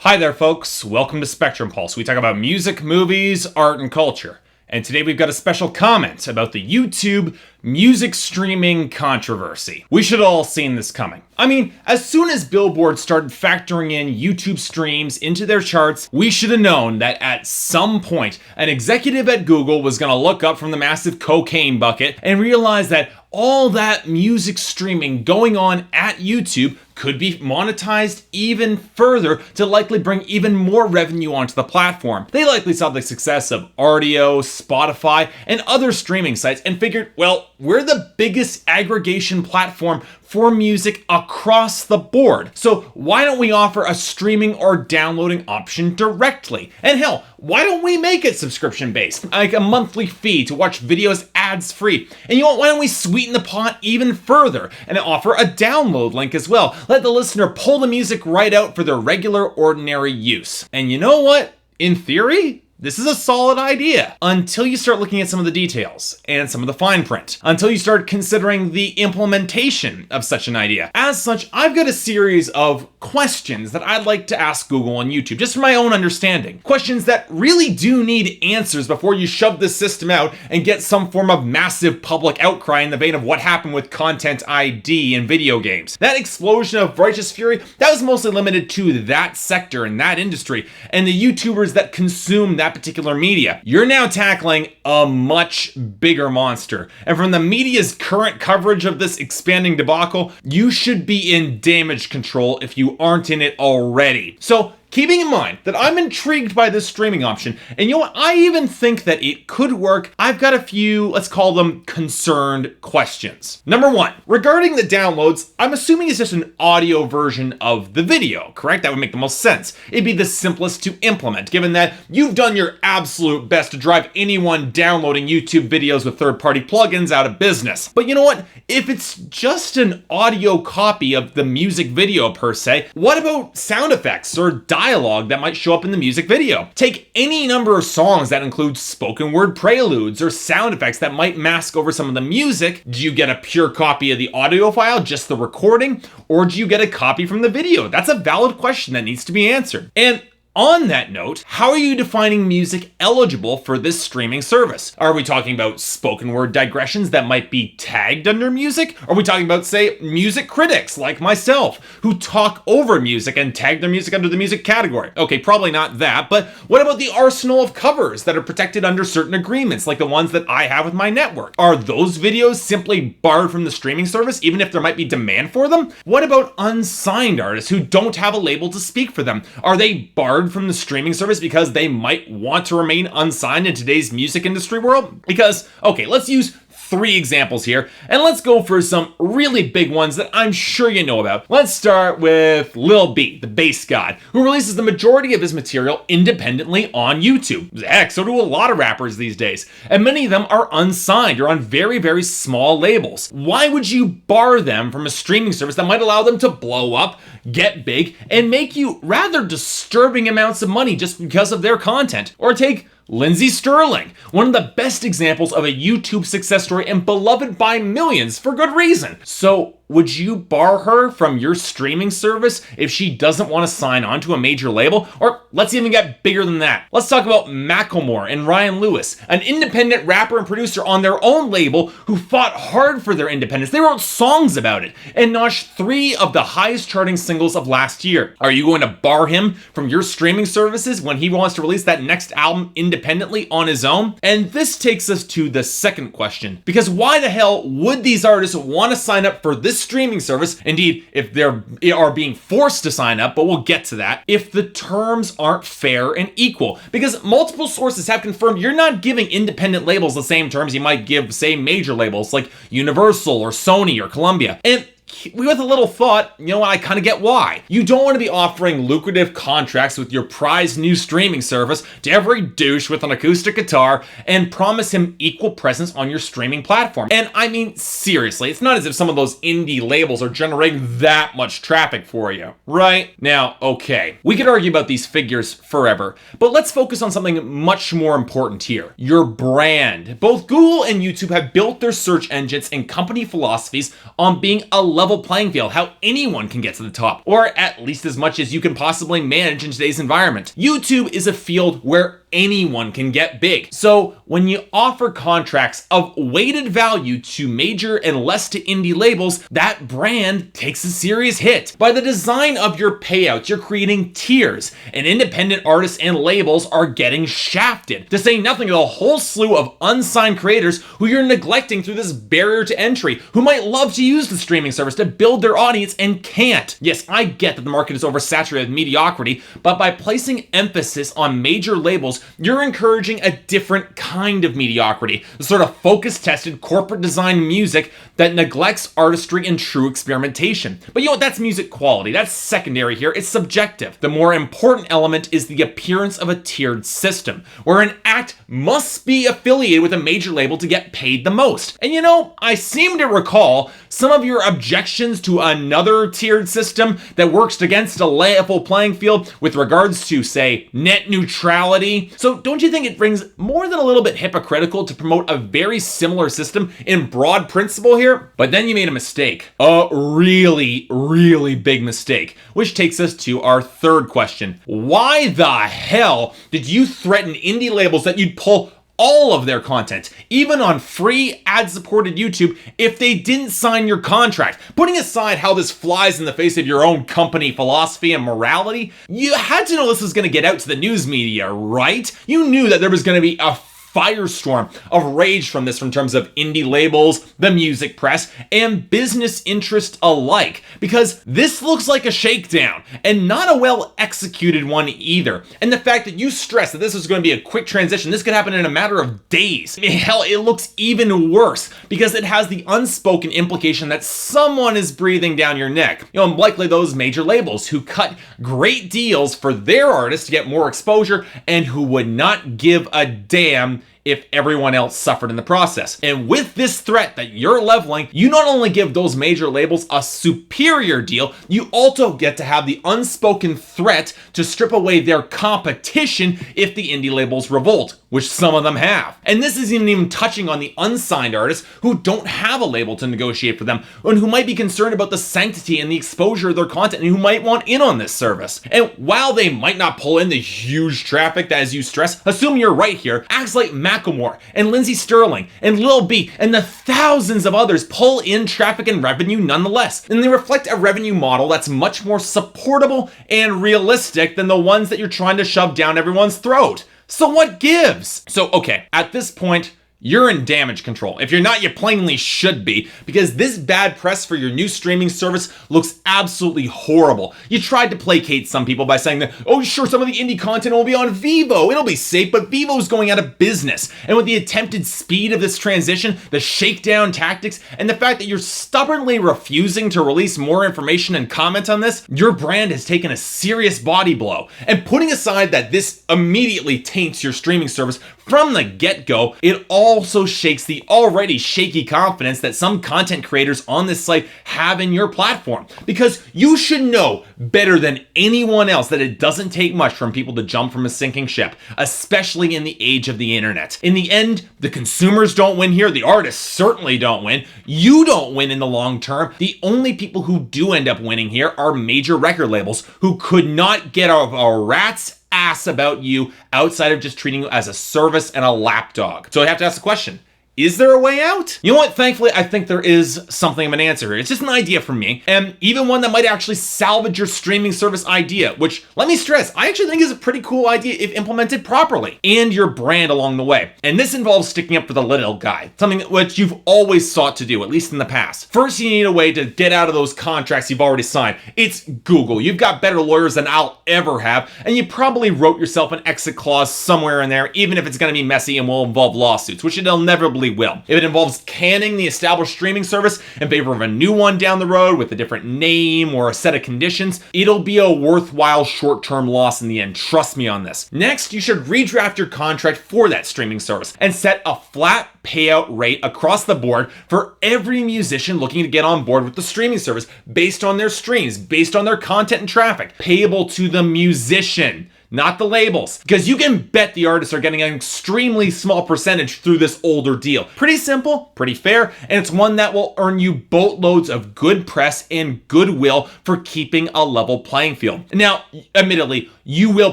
Hi there, folks. Welcome to Spectrum Pulse. We talk about music, movies, art, and culture. And today we've got a special comment about the YouTube music streaming controversy. We should have all seen this coming. I mean, as soon as Billboard started factoring in YouTube streams into their charts, we should have known that at some point, an executive at Google was going to look up from the massive cocaine bucket and realize that all that music streaming going on at YouTube could be monetized even further to likely bring even more revenue onto the platform. They likely saw the success of Rdio, Spotify, and other streaming sites and figured, well, we're the biggest aggregation platform for music across the board. So why don't we offer a streaming or downloading option directly? And hell, why don't we make it subscription based? Like a monthly fee to watch videos ads free. And you know what, why don't we sweeten the pot even further and offer a download link as well? Let the listener pull the music right out for their regular ordinary use. And you know what? In theory, this is a solid idea until you start looking at some of the details and some of the fine print, until you start considering the implementation of such an idea. As such, I've got a series of questions that I'd like to ask Google and YouTube, just for my own understanding. Questions that really do need answers before you shove this system out and get some form of massive public outcry in the vein of what happened with Content ID in video games. That explosion of righteous fury, that was mostly limited to that sector and that industry and the YouTubers that consume that particular media. You're now tackling a much bigger monster. And from the media's current coverage of this expanding debacle, you should be in damage control if you aren't in it already. So, keeping in mind that I'm intrigued by this streaming option, and you know what, I even think that it could work, I've got a few, let's call them concerned questions. Number one, regarding the downloads, I'm assuming it's just an audio version of the video, correct? That would make the most sense. It'd be the simplest to implement, given that you've done your absolute best to drive anyone downloading YouTube videos with third-party plugins out of business. But you know what? If it's just an audio copy of the music video per se, what about sound effects or dialogue that might show up in the music video? Take any number of songs that include spoken word preludes or sound effects that might mask over some of the music. Do you get a pure copy of the audio file, just the recording, or do you get a copy from the video? That's a valid question that needs to be answered. And on that note, how are you defining music eligible for this streaming service? Are we talking about spoken word digressions that might be tagged under music? Are we talking about, say, music critics like myself who talk over music and tag their music under the music category? Okay, probably not that, but what about the arsenal of covers that are protected under certain agreements, like the ones that I have with my network? Are those videos simply barred from the streaming service, even if there might be demand for them? What about unsigned artists who don't have a label to speak for them? Are they barred from the streaming service because they might want to remain unsigned in today's music industry world? Because, okay, let's use 3 examples here, and let's go for some really big ones that I'm sure you know about. Let's start with Lil B, the bass god, who releases the majority of his material independently on YouTube. Heck, so do a lot of rappers these days, and many of them are unsigned or on very, very small labels. Why would you bar them from a streaming service that might allow them to blow up, get big, and make you rather disturbing amounts of money just because of their content? Or take Lindsey Sterling, one of the best examples of a YouTube success story and beloved by millions for good reason. So, would you bar her from your streaming service if she doesn't want to sign on to a major label? Or let's even get bigger than that. Let's talk about Macklemore and Ryan Lewis, an independent rapper and producer on their own label who fought hard for their independence. They wrote songs about it and notched 3 of the highest charting singles of last year. Are you going to bar him from your streaming services when he wants to release that next album independently on his own? And this takes us to the second question, because why the hell would these artists want to sign up for this streaming service? Indeed, if they are being forced to sign up, but we'll get to that, if the terms aren't fair and equal. Because multiple sources have confirmed you're not giving independent labels the same terms you might give, say, major labels like Universal or Sony or Columbia. And with a little thought, you know what, I kind of get why. You don't want to be offering lucrative contracts with your prized new streaming service to every douche with an acoustic guitar and promise him equal presence on your streaming platform. And I mean, seriously, it's not as if some of those indie labels are generating that much traffic for you, right? Now, okay, we could argue about these figures forever, but let's focus on something much more important here. Your brand. Both Google and YouTube have built their search engines and company philosophies on being a level playing field, how anyone can get to the top, or at least as much as you can possibly manage in today's environment. YouTube is a field where anyone can get big. So when you offer contracts of weighted value to major and less to indie labels, that brand takes a serious hit. By the design of your payouts, you're creating tiers, and independent artists and labels are getting shafted, to say nothing of the whole slew of unsigned creators who you're neglecting through this barrier to entry, who might love to use the streaming service to build their audience and can't. Yes, I get that the market is oversaturated with mediocrity, but by placing emphasis on major labels, you're encouraging a different kind of mediocrity, the sort of focus-tested corporate design music that neglects artistry and true experimentation. But you know what, that's music quality, that's secondary here, it's subjective. The more important element is the appearance of a tiered system, where an act must be affiliated with a major label to get paid the most. And you know, I seem to recall some of your objections to another tiered system that works against a level playing field with regards to, say, net neutrality. So don't you think it rings more than a little bit hypocritical to promote a very similar system in broad principle here? But then you made a mistake. A really, really big mistake. Which takes us to our third question. Why the hell did you threaten indie labels that you'd pull all of their content, even on free ad-supported YouTube, if they didn't sign your contract? Putting aside how this flies in the face of your own company philosophy and morality, you had to know this was going to get out to the news media, right? You knew that there was going to be a firestorm of rage from this in terms of indie labels, the music press, and business interest alike, because this looks like a shakedown, and not a well executed one either. And the fact that you stressed that this was going to be a quick transition, this could happen in a matter of days. Hell, it looks even worse because it has the unspoken implication that someone is breathing down your neck. You know, likely those major labels who cut great deals for their artists to get more exposure and who would not give a damn if everyone else suffered in the process. And with this threat that you're leveling, you not only give those major labels a superior deal, you also get to have the unspoken threat to strip away their competition if the indie labels revolt, which some of them have. And this isn't even touching on the unsigned artists who don't have a label to negotiate for them, and who might be concerned about the sanctity and the exposure of their content, and who might want in on this service. And while they might not pull in the huge traffic that, as you stress, assume you're right here, acts like Macklemore and Lindsey Sterling and Lil B and the thousands of others pull in traffic and revenue nonetheless. And they reflect a revenue model that's much more supportable and realistic than the ones that you're trying to shove down everyone's throat. So what gives? So okay, at this point, you're in damage control. If you're not, you plainly should be, because this bad press for your new streaming service looks absolutely horrible. You tried to placate some people by saying that, oh sure, some of the indie content will be on Vivo, it'll be safe, but Vivo's going out of business. And with the attempted speed of this transition, the shakedown tactics, and the fact that you're stubbornly refusing to release more information and comment on this, your brand has taken a serious body blow. And putting aside that this immediately taints your streaming service from the get-go, it also shakes the already shaky confidence that some content creators on this site have in your platform. Because you should know better than anyone else that it doesn't take much from people to jump from a sinking ship, especially in the age of the internet. In the end, the consumers don't win here, the artists certainly don't win, you don't win in the long term. The only people who do end up winning here are major record labels who could not get a rat's ass about you outside of just treating you as a service and a lapdog. So I have to ask the question, is there a way out? You know what? Thankfully, I think there is something of an answer here. It's just an idea from me, and even one that might actually salvage your streaming service idea, which, let me stress, I actually think is a pretty cool idea if implemented properly, and your brand along the way. And this involves sticking up for the little guy, something which you've always sought to do, at least in the past. First, you need a way to get out of those contracts you've already signed. It's Google. You've got better lawyers than I'll ever have, and you probably wrote yourself an exit clause somewhere in there, even if it's going to be messy and will involve lawsuits, which it inevitably will. If it involves canning the established streaming service in favor of a new one down the road with a different name or a set of conditions, it'll be a worthwhile short-term loss in the end. Trust me on this. Next, you should redraft your contract for that streaming service and set a flat payout rate across the board for every musician looking to get on board with the streaming service based on their streams, based on their content and traffic, payable to the musician, not the labels. Because you can bet the artists are getting an extremely small percentage through this older deal. Pretty simple, pretty fair, and it's one that will earn you boatloads of good press and goodwill for keeping a level playing field. Now, admittedly, you will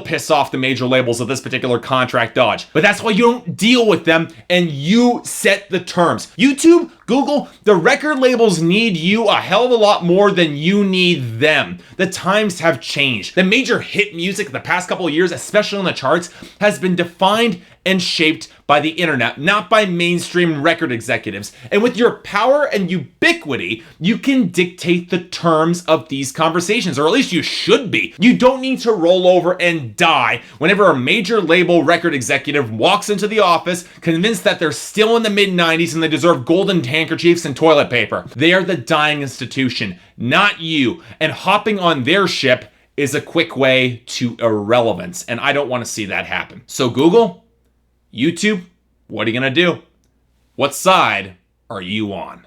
piss off the major labels of this particular contract dodge, but that's why you don't deal with them and you set the terms. YouTube, Google, the record labels need you a hell of a lot more than you need them. The times have changed. The major hit music the past couple of years, especially on the charts, has been defined and shaped by the internet, not by mainstream record executives. And with your power and ubiquity, you can dictate the terms of these conversations, or at least you should be. You don't need to roll over and die whenever a major label record executive walks into the office convinced that they're still in the mid-90s and they deserve golden handkerchiefs and toilet paper. They are the dying institution, not you. And hopping on their ship is a quick way to irrelevance, and I don't want to see that happen. So Google, YouTube, what are you gonna do? What side are you on?